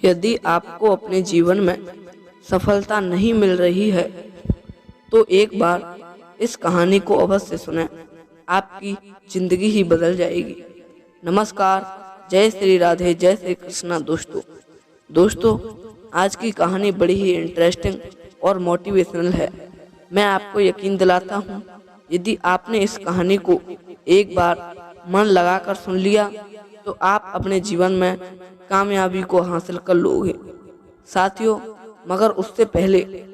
यदि आपको अपने जीवन में सफलता नहीं मिल रही है तो एक बार इस कहानी को अवश्य सुनें। आपकी जिंदगी ही बदल जाएगी। नमस्कार, जय श्री राधे, जय श्री कृष्णा। दोस्तों, आज की कहानी बड़ी ही इंटरेस्टिंग और मोटिवेशनल है। मैं आपको यकीन दिलाता हूँ, यदि आपने इस कहानी को एक बार मन लगाकर सुन लिया तो आप अपने जीवन में कामयाबी को हासिल कर लोगे। साथियों, मगर उससे पहले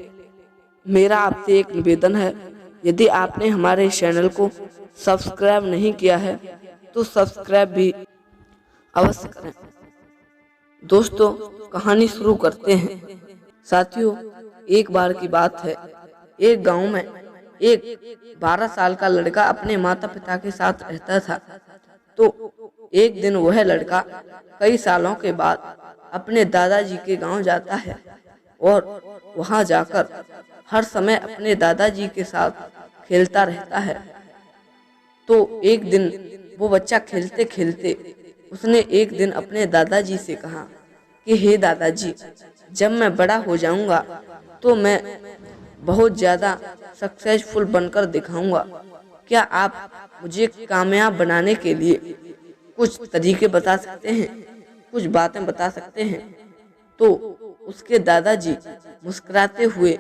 मेरा आपसे एक निवेदन है, यदि आपने हमारे चैनल को सब्सक्राइब नहीं किया है तो सब्सक्राइब भी अवश्य करें। दोस्तों, कहानी शुरू करते हैं। साथियों, एक बार की बात है, एक गांव में एक 12 साल का लड़का अपने माता पिता के साथ रहता था। तो एक दिन वह लड़का कई सालों के बाद अपने दादाजी के गांव जाता है और वहां जाकर हर समय अपने दादाजी के साथ खेलता रहता है। तो एक दिन वो बच्चा खेलते खेलते उसने एक दिन अपने दादाजी से कहा कि हे दादाजी, जब मैं बड़ा हो जाऊंगा तो मैं बहुत ज़्यादा सक्सेसफुल बनकर दिखाऊंगा। क्या आप मुझे कामयाब बनाने के लिए कुछ तरीके बता सकते हैं, कुछ बातें बता सकते हैं? तो उसके दादाजी मुस्कुराते हुए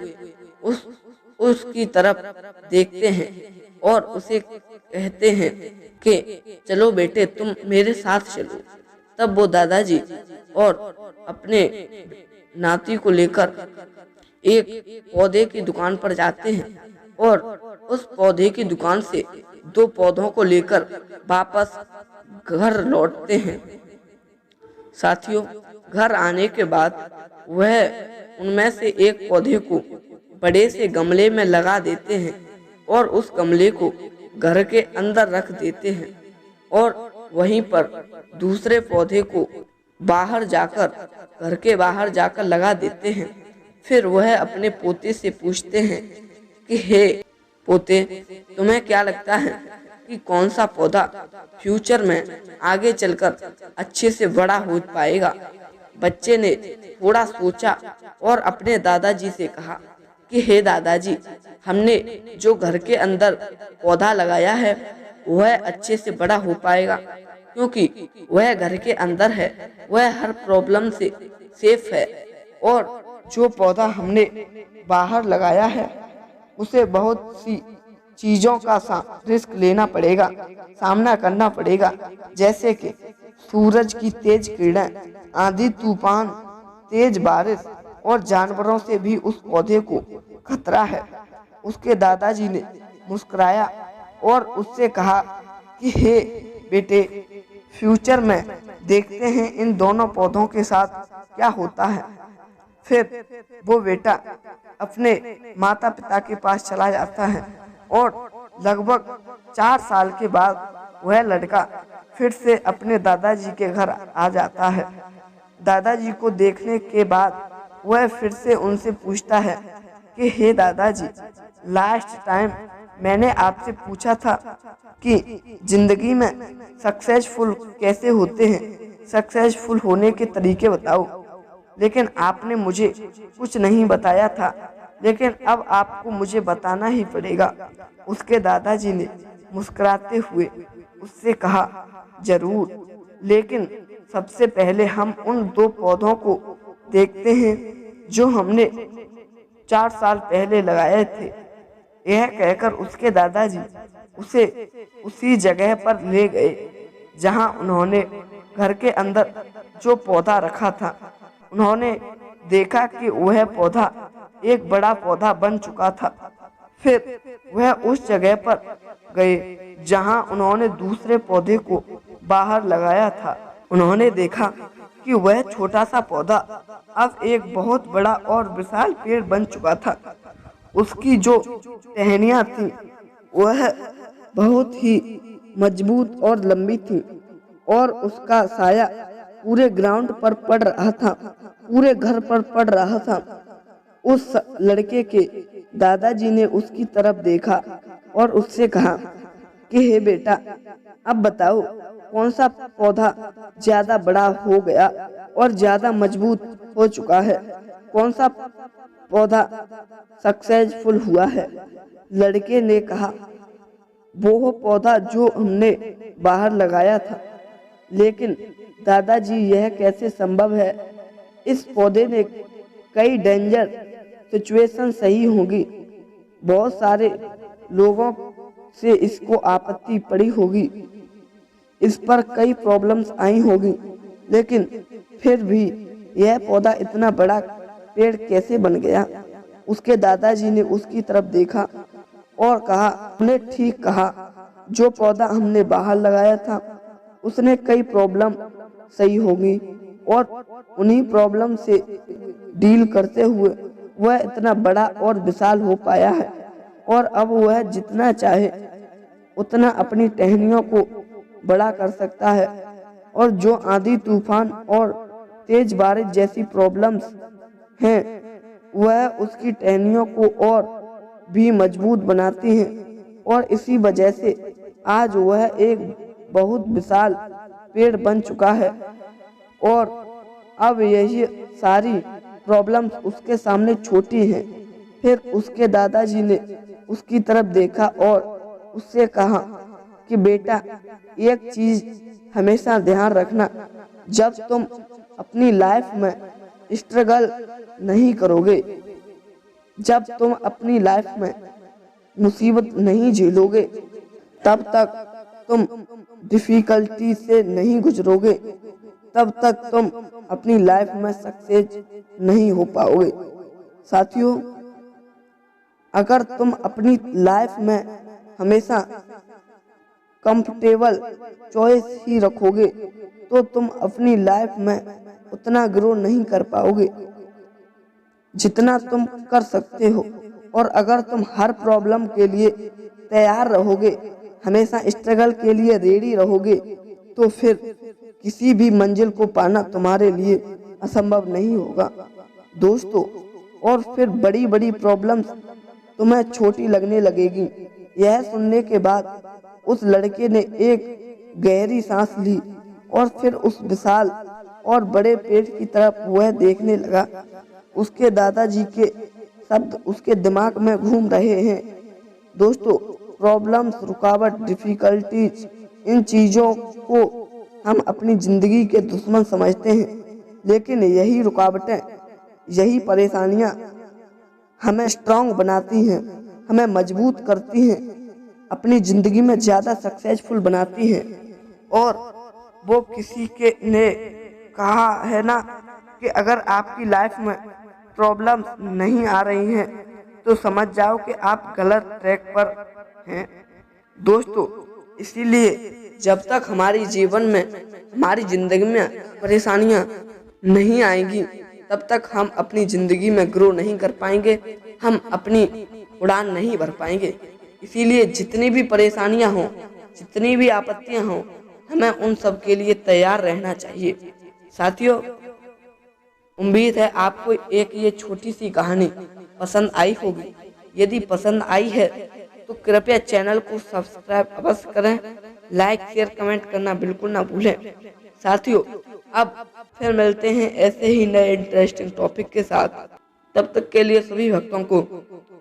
उसकी तरफ देखते हैं और उसे कहते हैं कि चलो बेटे, तुम मेरे साथ चलो। तब वो दादाजी और अपने नाती को लेकर एक पौधे की दुकान पर जाते हैं और उस पौधे की दुकान से 2 पौधों को लेकर वापस घर लौटते हैं। साथियों, घर आने के बाद वह उनमें से एक पौधे को बड़े से गमले में लगा देते हैं और उस गमले को घर के अंदर रख देते हैं और वहीं पर दूसरे पौधे को घर के बाहर जाकर लगा देते हैं। फिर वह अपने पोते से पूछते हैं कि हे पोते, तुम्हें क्या लगता है कि कौन सा पौधा फ्यूचर में आगे चलकर अच्छे से बड़ा हो पाएगा? बच्चे ने थोड़ा सोचा और अपने दादाजी से कहा कि हे दादाजी, हमने जो घर के अंदर पौधा लगाया है वह अच्छे से बड़ा हो पाएगा, क्योंकि वह घर के अंदर है, वह हर प्रॉब्लम से सेफ है। और जो पौधा हमने बाहर लगाया है उसे बहुत सी चीजों का रिस्क लेना पड़ेगा, सामना करना पड़ेगा, जैसे कि सूरज की तेज किरणें, आंधी तूफान, तेज बारिश और जानवरों से भी उस पौधे को खतरा है। उसके दादाजी ने मुस्कुराया और उससे कहा कि हे बेटे, फ्यूचर में देखते हैं इन दोनों पौधों के साथ क्या होता है। फिर वो बेटा अपने माता पिता के पास चला जाता है और लगभग 4 साल के बाद वह लड़का फिर से अपने दादाजी के घर आ जाता है। दादाजी को देखने के बाद वह फिर से उनसे पूछता है कि हे दादाजी, लास्ट टाइम मैंने आपसे पूछा था कि जिंदगी में सक्सेसफुल कैसे होते हैं, सक्सेसफुल होने के तरीके बताओ, लेकिन आपने मुझे कुछ नहीं बताया था, लेकिन अब आपको मुझे बताना ही पड़ेगा। उसके दादाजी ने मुस्कुराते हुए उससे कहा, जरूर, लेकिन सबसे पहले हम उन 2 पौधों को देखते हैं जो हमने 4 साल पहले लगाए थे। यह कहकर उसके दादाजी उसे उसी जगह पर ले गए जहां उन्होंने घर के अंदर जो पौधा रखा था। उन्होंने देखा कि वह पौधा एक बड़ा पौधा बन चुका था। फिर वह उस जगह पर गए जहां उन्होंने दूसरे पौधे को बाहर लगाया था। उन्होंने देखा कि वह छोटा सा पौधा अब एक बहुत बड़ा और विशाल पेड़ बन चुका था। उसकी जो टहनियाँ थीं वह बहुत ही मजबूत और लंबी थीं और उसका साया पूरे ग्राउंड पर पड़ रहा था, पूरे घर पर पड़ रहा था। उस लड़के के दादाजी ने उसकी तरफ देखा और उससे कहा कि हे बेटा, अब बताओ कौन सा पौधा ज्यादा बड़ा हो गया और ज्यादा मजबूत हो चुका है, कौन सा पौधा सक्सेसफुल हुआ है। लड़के ने कहा, वो पौधा जो हमने बाहर लगाया था। लेकिन दादाजी, यह कैसे संभव है? इस पौधे ने कई डेंजर सिचुएशन सही होगी, बहुत सारे लोगों से इसको आपत्ति पड़ी होगी, इस पर कई प्रॉब्लम्स आई होगी, लेकिन फिर भी यह पौधा इतना बड़ा पेड़ कैसे बन गया? उसके दादाजी ने उसकी तरफ देखा और कहा, हमने ठीक कहा, जो पौधा हमने बाहर लगाया था उसने कई प्रॉब्लम सही होगी और उन्हीं प्रॉब्लम से डील करते हुए वह इतना बड़ा और विशाल हो पाया है और अब वह जितना चाहे उतना अपनी टहनियों को बड़ा कर सकता है। और जो आंधी तूफान और तेज बारिश जैसी प्रॉब्लम्स हैं वह उसकी टहनियों को और भी मजबूत बनाती हैं और इसी वजह से आज वह एक बहुत विशाल पेड़ बन चुका है और अब यही सारी प्रॉब्लम्स उसके सामने छोटी हैं। फिर उसके दादाजी ने उसकी तरफ देखा और उससे कहा कि बेटा, एक चीज हमेशा ध्यान रखना, जब तुम अपनी लाइफ में स्ट्रगल नहीं करोगे, जब तुम अपनी लाइफ में मुसीबत नहीं झेलोगे, तब तक तुम डिफिकल्टी से नहीं गुजरोगे, तब तक तुम अपनी लाइफ में सक्सेस नहीं हो पाओगे। साथियों, अगर तुम अपनी लाइफ में हमेशा कंफर्टेबल चॉइस ही रखोगे तो तुम अपनी लाइफ में उतना ग्रो नहीं कर पाओगे जितना तुम कर सकते हो। और अगर तुम हर प्रॉब्लम के लिए तैयार रहोगे, हमेशा स्ट्रगल के लिए रेडी रहोगे, तो फिर किसी भी मंजिल को पाना तुम्हारे लिए असंभव नहीं होगा दोस्तों। और फिर बड़ी बड़ी प्रॉब्लम्स तुम्हें छोटी लगने लगेगी। यह सुनने के बाद उस लड़के ने एक गहरी सांस ली और फिर उस विशाल और बड़े पेड़ की तरफ वह देखने लगा। उसके दादाजी के शब्द उसके दिमाग में घूम रहे हैं। दोस्तों, प्रॉब्लम्स, रुकावट, डिफिकल्टीज, इन चीज़ों को हम अपनी ज़िंदगी के दुश्मन समझते हैं, लेकिन यही रुकावटें, यही परेशानियां हमें स्ट्रांग बनाती हैं, हमें मजबूत करती हैं, अपनी ज़िंदगी में ज़्यादा सक्सेसफुल बनाती हैं। और वो किसी के ने कहा है ना कि अगर आपकी लाइफ में प्रॉब्लम्स नहीं आ रही हैं तो समझ जाओ कि आप गलत ट्रैक पर हैं दोस्तों। इसीलिए जब तक हमारी जीवन में, हमारी ज़िंदगी में परेशानियां नहीं आएंगी, तब तक हम अपनी ज़िंदगी में ग्रो नहीं कर पाएंगे, हम अपनी उड़ान नहीं भर पाएंगे। इसीलिए जितनी भी परेशानियां हों, जितनी भी आपत्तियां हों, हमें उन सब के लिए तैयार रहना चाहिए। साथियों, उम्मीद है आपको एक ये छोटी सी कहानी पसंद आई होगी। यदि पसंद आई है तो कृपया चैनल को सब्सक्राइब अवश्य करें, लाइक, शेयर, कमेंट करना बिल्कुल ना भूलें। साथियों, अब फिर मिलते हैं ऐसे ही नए इंटरेस्टिंग टॉपिक के साथ। तब तक के लिए सभी भक्तों को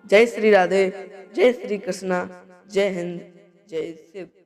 जय श्री राधे, जय श्री कृष्णा, जय हिंद, जय शिव।